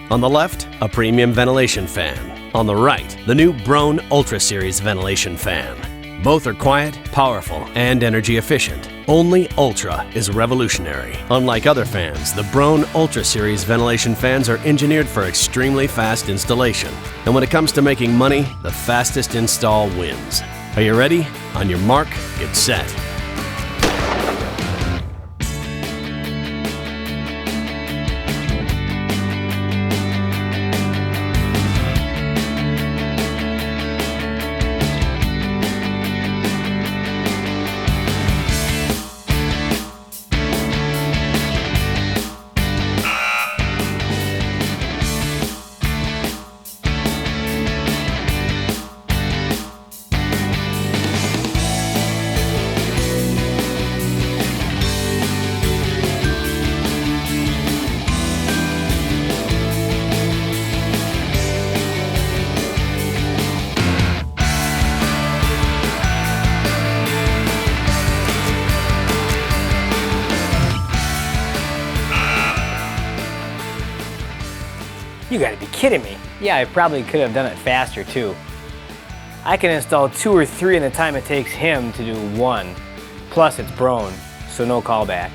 On the left, a premium ventilation fan. On the right, the new Broan Ultra Series ventilation fan. Both are quiet, powerful, and energy efficient. Only Ultra is revolutionary. Unlike other fans, the Broan Ultra Series ventilation fans are engineered for extremely fast installation. And when it comes to making money, the fastest install wins. Are you ready? On your mark, get set. You gotta be kidding me. Yeah, I probably could have done it faster too. I can install 2 or 3 in the time it takes him to do 1. Plus it's Broan, so no callbacks.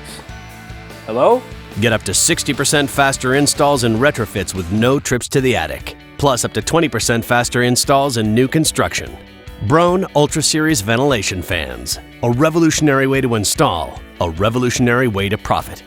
Hello? Get up to 60% faster installs and retrofits with no trips to the attic. Plus up to 20% faster installs in new construction. Broan Ultra Series ventilation fans. A revolutionary way to install, a revolutionary way to profit.